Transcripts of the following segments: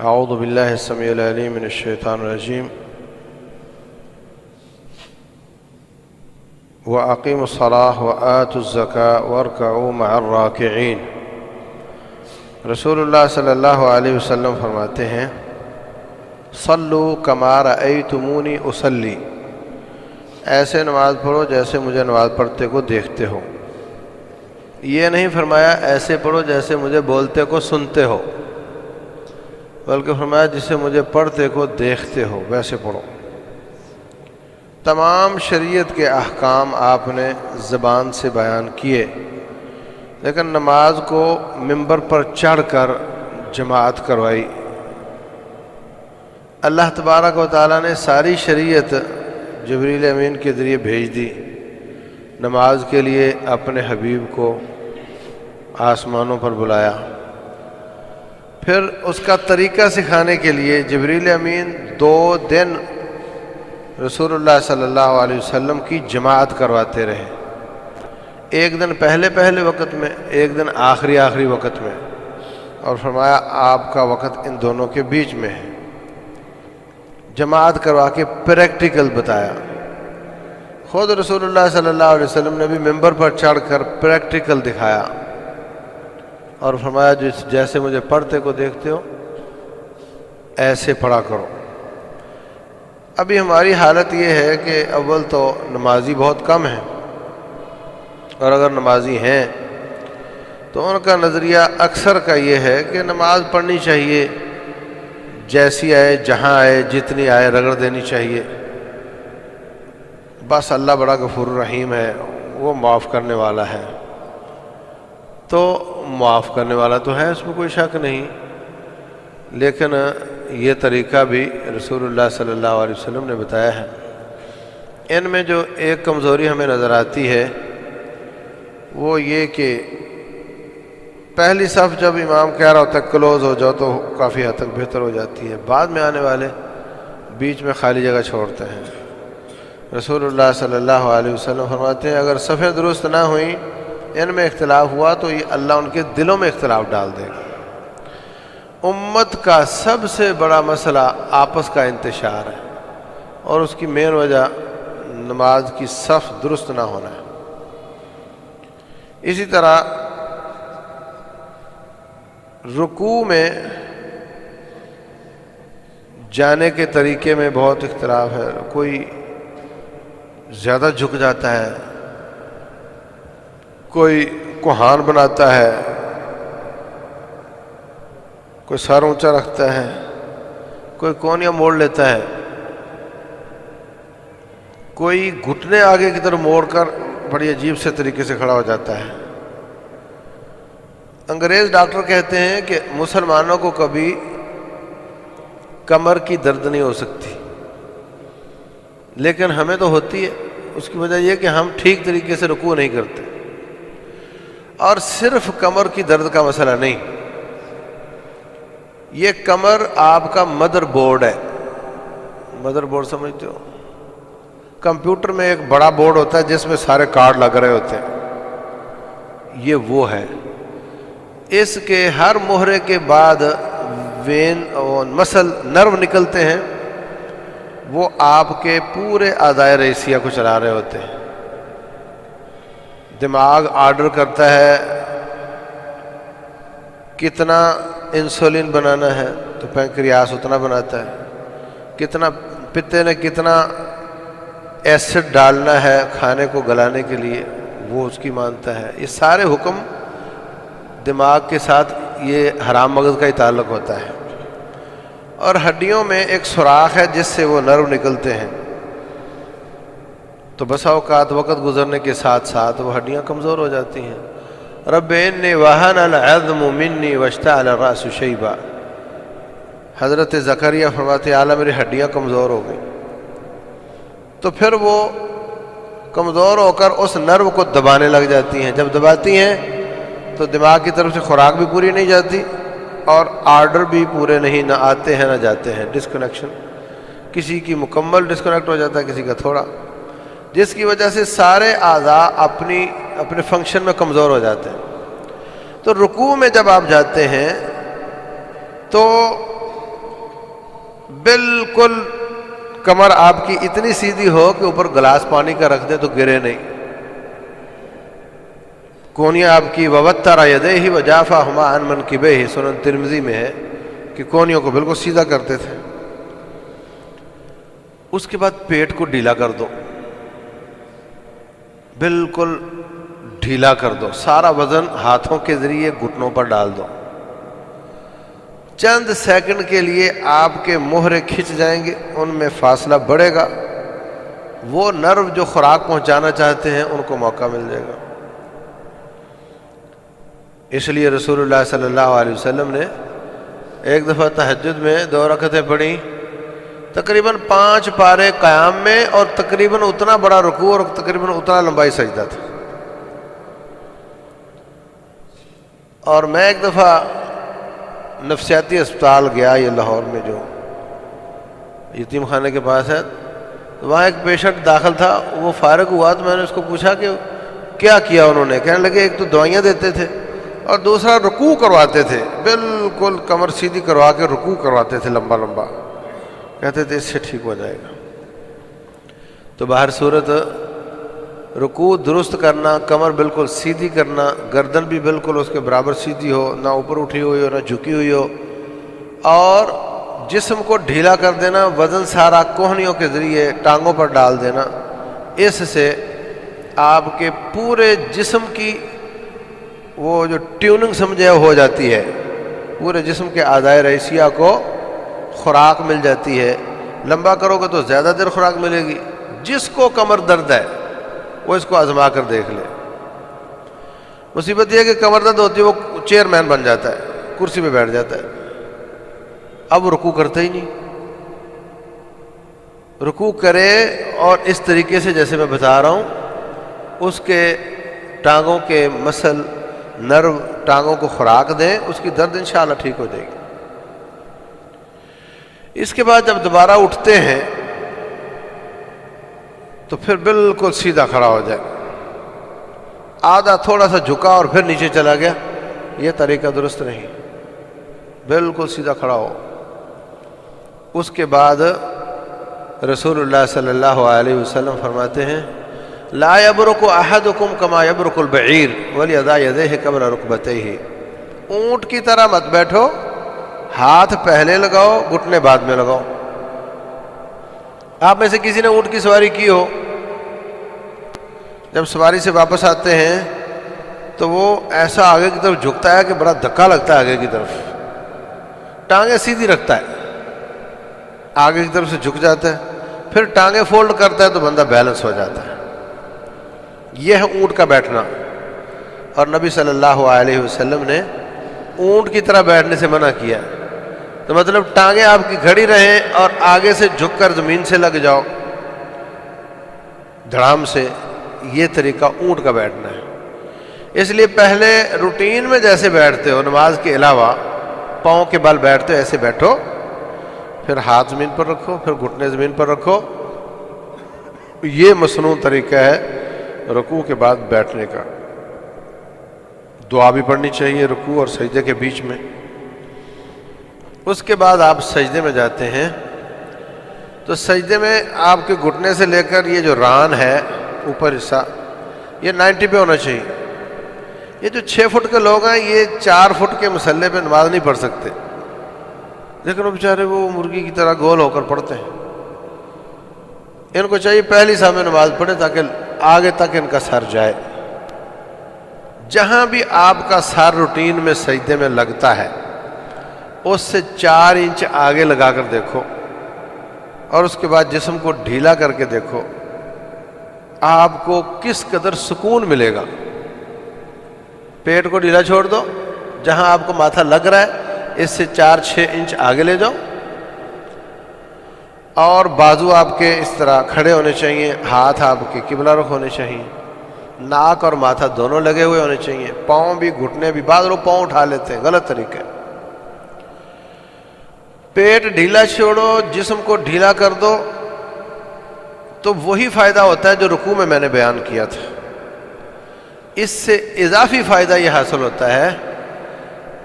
اعوذ باللہ السمیع العلیم من الشیطان الرجیم وَأَقِيمُوا الصَّلَاةَ وَآتُوا الزَّكَاةَ وَارْكَعُوا مَعَ الرَّاكِعِينَ۔ رسول اللہ صلی اللہ علیہ وسلم فرماتے ہیں صلوا کما رأیتمونی اصلی، ایسے نماز پڑھو جیسے مجھے نماز پڑھتے کو دیکھتے ہو۔ یہ نہیں فرمایا ایسے پڑھو جیسے مجھے بولتے کو سنتے ہو، بلکہ فرمایا جسے مجھے پڑھتے کو دیکھتے ہو ویسے پڑھو۔ تمام شریعت کے احکام آپ نے زبان سے بیان کیے، لیکن نماز کو ممبر پر چڑھ کر جماعت کروائی۔ اللہ تبارک و تعالیٰ نے ساری شریعت جبریل امین کے ذریعے بھیج دی، نماز کے لیے اپنے حبیب کو آسمانوں پر بلایا، پھر اس کا طریقہ سکھانے کے لیے جبریل امین 2 دن رسول اللہ صلی اللہ علیہ وسلم کی جماعت کرواتے رہے، ایک دن پہلے وقت میں، ایک دن آخری وقت میں، اور فرمایا آپ کا وقت ان دونوں کے بیچ میں ہے۔ جماعت کروا کے پریکٹیکل بتایا۔ خود رسول اللہ صلی اللہ علیہ وسلم نے بھی ممبر پر چڑھ کر پریکٹیکل دکھایا اور فرمایا جیسے مجھے پڑھتے کو دیکھتے ہو ایسے پڑھا کرو۔ ابھی ہماری حالت یہ ہے کہ اول تو نمازی بہت کم ہیں، اور اگر نمازی ہیں تو ان کا نظریہ اکثر کا یہ ہے کہ نماز پڑھنی چاہیے، جیسی آئے، جہاں آئے، جتنی آئے رگڑ دینی چاہیے، بس اللہ بڑا غفور الرحیم ہے، وہ معاف کرنے والا ہے۔ تو معاف کرنے والا تو ہے، اس میں کوئی شک نہیں، لیکن یہ طریقہ بھی رسول اللہ صلی اللہ علیہ وسلم نے بتایا ہے۔ ان میں جو ایک کمزوری ہمیں نظر آتی ہے وہ یہ کہ پہلی صف جب امام کہہ رہا ہوتا ہے کلوز ہو جاؤ تو کافی حد تک بہتر ہو جاتی ہے، بعد میں آنے والے بیچ میں خالی جگہ چھوڑتے ہیں۔ رسول اللہ صلی اللہ علیہ وسلم فرماتے ہیں اگر صفیں درست نہ ہوئیں، ان میں اختلاف ہوا تو یہ اللہ ان کے دلوں میں اختلاف ڈال دے گا۔ امت کا سب سے بڑا مسئلہ آپس کا انتشار ہے، اور اس کی مین وجہ نماز کی صف درست نہ ہونا ہے۔ اسی طرح رکوع میں جانے کے طریقے میں بہت اختلاف ہے، کوئی زیادہ جھک جاتا ہے، کوئی کوہان بناتا ہے، کوئی سر اونچا رکھتا ہے، کوئی کونیا موڑ لیتا ہے، کوئی گھٹنے آگے کی طرف موڑ کر بڑی عجیب سے طریقے سے کھڑا ہو جاتا ہے۔ انگریز ڈاکٹر کہتے ہیں کہ مسلمانوں کو کبھی کمر کی درد نہیں ہو سکتی، لیکن ہمیں تو ہوتی ہے۔ اس کی وجہ یہ کہ ہم ٹھیک طریقے سے رکوع نہیں کرتے، اور صرف کمر کی درد کا مسئلہ نہیں، یہ کمر آپ کا مدر بورڈ ہے۔ مدر بورڈ سمجھتے ہو؟ کمپیوٹر میں ایک بڑا بورڈ ہوتا ہے جس میں سارے کارڈ لگ رہے ہوتے ہیں، یہ وہ ہے۔ اس کے ہر مہرے کے بعد وین اور مسل نرو نکلتے ہیں، وہ آپ کے پورے اعضائے رئیسیہ کو چلا رہے ہوتے ہیں۔ دماغ آرڈر کرتا ہے کتنا انسولین بنانا ہے تو پینکریاس اتنا بناتا ہے، کتنا پتے نے کتنا ایسڈ ڈالنا ہے کھانے کو گلانے کے لیے وہ اس کی مانتا ہے۔ یہ سارے حکم دماغ کے ساتھ یہ حرام مغز کا ہی تعلق ہوتا ہے، اور ہڈیوں میں ایک سوراخ ہے جس سے وہ نرو نکلتے ہیں، تو بسا اوقات وقت گزرنے کے ساتھ ساتھ وہ ہڈیاں کمزور ہو جاتی ہیں۔ رب انی وہن العظم منی واشتعل الرأس شیبا، حضرت زکریا فرماتے اعلیٰ میری ہڈیاں کمزور ہو گئی، تو پھر وہ کمزور ہو کر اس نرو کو دبانے لگ جاتی ہیں۔ جب دباتی ہیں تو دماغ کی طرف سے خوراک بھی پوری نہیں جاتی، اور آرڈر بھی پورے نہیں نہ آتے ہیں نہ جاتے ہیں، ڈسکنیکشن، کسی کی مکمل ڈسکنیکٹ ہو جاتا ہے، کسی کا تھوڑا، جس کی وجہ سے سارے اعضاء اپنے فنکشن میں کمزور ہو جاتے ہیں۔ تو رکوع میں جب آپ جاتے ہیں تو بالکل کمر آپ کی اتنی سیدھی ہو کہ اوپر گلاس پانی کا رکھ دے تو گرے نہیں. کونیاں آپ کی ووتر یدیہ وجافہما عن منکبیہ، سنن ترمذی میں ہے کہ کونیوں کو بالکل سیدھا کرتے تھے. اس کے بعد پیٹ کو ڈھیلا کر دو، بالکل ڈھیلا کر دو، سارا وزن ہاتھوں کے ذریعے گھٹنوں پر ڈال دو. چند سیکنڈ کے لیے آپ کے مہرے کھنچ جائیں گے، ان میں فاصلہ بڑھے گا، وہ نرو جو خوراک پہنچانا چاہتے ہیں ان کو موقع مل جائے گا. اس لیے رسول اللہ صلی اللہ علیہ وسلم نے ایک دفعہ تہجد میں 2 رکعتیں پڑھی، تقریباً 5 پارے قیام میں، اور تقریباً اتنا بڑا رکوع اور تقریباً اتنا لمبائی سجدہ تھا. اور میں ایک دفعہ نفسیاتی اسپتال گیا، یہ لاہور میں جو یتیم خانے کے پاس ہے، وہاں ایک پیشنٹ داخل تھا. وہ فارغ ہوا تو میں نے اس کو پوچھا کہ کیا کیا انہوں نے. کہنے لگے ایک تو دوائیاں دیتے تھے اور دوسرا رکوع کرواتے تھے، بالکل کمر سیدھی کروا کے رکوع کرواتے تھے لمبا لمبا. کہتے تھے اس سے ٹھیک ہو جائے گا. تو باہر صورت رکوع درست کرنا، کمر بالکل سیدھی کرنا، گردن بھی بالکل اس کے برابر سیدھی ہو، نہ اوپر اٹھی ہوئی ہو نہ جھکی ہوئی ہو، اور جسم کو ڈھیلا کر دینا، وزن سارا کوہنیوں کے ذریعے ٹانگوں پر ڈال دینا. اس سے آپ کے پورے جسم کی وہ جو ٹیوننگ سمجھے ہو جاتی ہے، پورے جسم کے اعضائے رئیسیہ کو خوراک مل جاتی ہے. لمبا کرو گے تو زیادہ دیر خوراک ملے گی. جس کو کمر درد ہے وہ اس کو آزما کر دیکھ لے. مصیبت یہ ہے کہ کمر درد ہوتی ہے وہ چیئرمین بن جاتا ہے، کرسی پہ بیٹھ جاتا ہے، اب رکوع کرتا ہی نہیں. رکوع کرے اور اس طریقے سے جیسے میں بتا رہا ہوں، اس کے ٹانگوں کے مسل نرو ٹانگوں کو خوراک دیں، اس کی درد انشاءاللہ ٹھیک ہو جائے گی. اس کے بعد جب دوبارہ اٹھتے ہیں تو پھر بالکل سیدھا کھڑا ہو جائے. آدھا تھوڑا سا جھکا اور پھر نیچے چلا گیا، یہ طریقہ درست نہیں. بالکل سیدھا کھڑا ہو. اس کے بعد رسول اللہ صلی اللہ علیہ وسلم فرماتے ہیں لا یبرک احدکم کما یبرک البعیر ولیضع یدیہ قبل رکبتیہ. اونٹ کی طرح مت بیٹھو، ہاتھ پہلے لگاؤ گھٹنے بعد میں لگاؤ. آپ میں سے کسی نے اونٹ کی سواری کی ہو، جب سواری سے واپس آتے ہیں تو وہ ایسا آگے کی طرف جھکتا ہے کہ بڑا دھکا لگتا ہے آگے کی طرف، ٹانگیں سیدھی رکھتا ہے، آگے کی طرف سے جھک جاتا ہے، پھر ٹانگیں فولڈ کرتا ہے تو بندہ بیلنس ہو جاتا ہے. یہ ہے اونٹ کا بیٹھنا. اور نبی صلی اللہ علیہ وسلم نے اونٹ کی طرح بیٹھنے سے منع کیا. تو مطلب ٹانگیں آپ کی کھڑی رہیں اور آگے سے جھک کر زمین سے لگ جاؤ دھڑام سے. یہ طریقہ اونٹ کا بیٹھنا ہے. اس لیے پہلے روٹین میں جیسے بیٹھتے ہو نماز کے علاوہ، پاؤں کے بل بیٹھتے ہو ایسے بیٹھو، پھر ہاتھ زمین پر رکھو، پھر گھٹنے زمین پر رکھو. یہ مصنوع طریقہ ہے رکوع کے بعد بیٹھنے کا. دعا بھی پڑھنی چاہیے رکوع اور سجدے کے بیچ میں. اس کے بعد آپ سجدے میں جاتے ہیں تو سجدے میں آپ کے گھٹنے سے لے کر یہ جو ران ہے اوپر حصہ، یہ 90 پہ ہونا چاہیے. یہ جو 6 فٹ کے لوگ ہیں یہ 4 فٹ کے مسلے پہ نماز نہیں پڑھ سکتے، لیکن وہ بیچارے وہ مرغی کی طرح گول ہو کر پڑھتے ہیں. ان کو چاہیے پہلی صف میں نماز پڑھیں تاکہ آگے تک ان کا سر جائے. جہاں بھی آپ کا سر روٹین میں سجدے میں لگتا ہے اس سے 4 انچ آگے لگا کر دیکھو، اور اس کے بعد جسم کو ڈھیلا کر کے دیکھو، آپ کو کس قدر سکون ملے گا. پیٹ کو ڈھیلا چھوڑ دو، جہاں آپ کو ماتھا لگ رہا ہے اس سے 4-6 انچ آگے لے جاؤ، اور بازو آپ کے اس طرح کھڑے ہونے چاہیے، ہاتھ آپ کے قبلہ رخ ہونے چاہیے، ناک اور ماتھا دونوں لگے ہوئے ہونے چاہیے، پاؤں بھی گھٹنے بھی. بعض لوگ پاؤں اٹھا لیتے ہیں، غلط طریقہ ہے. پیٹ ڈھیلا چھوڑو، جسم کو ڈھیلا کر دو، تو وہی فائدہ ہوتا ہے جو رکوع میں نے بیان کیا تھا. اس سے اضافی فائدہ یہ حاصل ہوتا ہے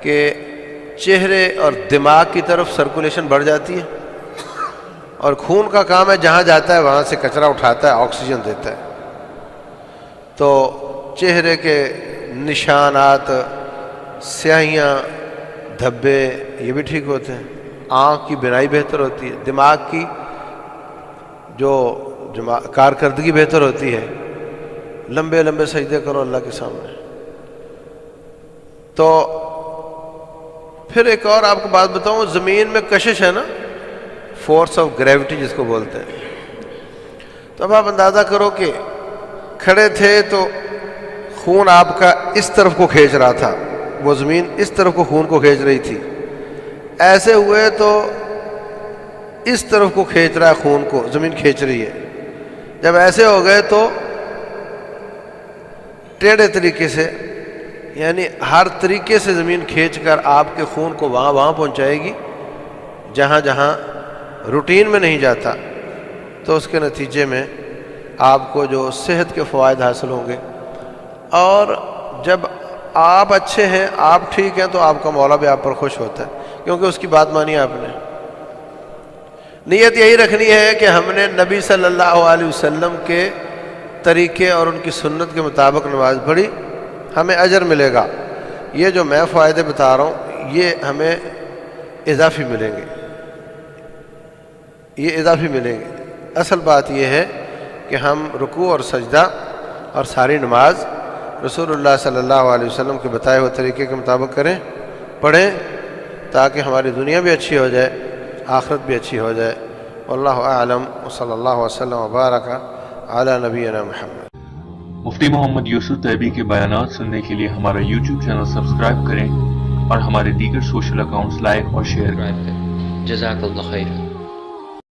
کہ چہرے اور دماغ کی طرف سرکولیشن بڑھ جاتی ہے. اور خون کا کام ہے جہاں جاتا ہے وہاں سے کچرا اٹھاتا ہے، آکسیجن دیتا ہے۔ تو چہرے کے نشانات، سیاہیاں، دھبے، یہ بھی ٹھیک ہوتے ہیں، آنکھ کی بینائی بہتر ہوتی ہے، دماغ کی جو کارکردگی بہتر ہوتی ہے، لمبے لمبے سجدے کرو اللہ کے سامنے۔ تو پھر ایک اور آپ کو بات بتاؤں، زمین میں کشش ہے نا، فورس آف گریوٹی جس کو بولتے ہیں، تو اب آپ اندازہ کرو کہ کھڑے تھے تو خون آپ کا اس طرف کو کھینچ رہا تھا، وہ زمین اس طرف کو خون کو کھینچ رہی تھی، ایسے ہوئے تو اس طرف کو کھینچ رہا ہے، خون کو زمین کھینچ رہی ہے، جب ایسے ہو گئے تو ٹیڑھے طریقے سے، یعنی ہر طریقے سے زمین کھینچ کر آپ کے خون کو وہاں پہنچائے گی جہاں جہاں روٹین میں نہیں جاتا، تو اس کے نتیجے میں آپ کو جو صحت کے فوائد حاصل ہوں گے، اور جب آپ اچھے ہیں، آپ ٹھیک ہیں، تو آپ کا مولا بھی آپ پر خوش ہوتا ہے، کیونکہ اس کی بات مانی آپ نے۔ نیت یہی رکھنی ہے کہ ہم نے نبی صلی اللہ علیہ وسلم کے طریقے اور ان کی سنت کے مطابق نماز پڑھی، ہمیں اجر ملے گا۔ یہ جو میں فائدے بتا رہا ہوں یہ ہمیں اضافی ملیں گے، یہ اضافی ملیں گے۔ اصل بات یہ ہے کہ ہم رکوع اور سجدہ اور ساری نماز رسول اللہ صلی اللہ علیہ وسلم کے بتائے ہوئے طریقے کے مطابق کریں، پڑھیں، تاکہ ہماری دنیا بھی اچھی ہو جائے، آخرت بھی اچھی ہو جائے۔ واللہ اعلم، وصلی اللہ وسلم وبارک علی نبینا محمد۔ مفتی محمد یوسف طیبی کے بیانات سننے کے لیے ہمارا یوٹیوب چینل سبسکرائب کریں اور ہمارے دیگر سوشل اکاؤنٹس لائک اور شیئر کریں۔ جزاک اللہ خیر۔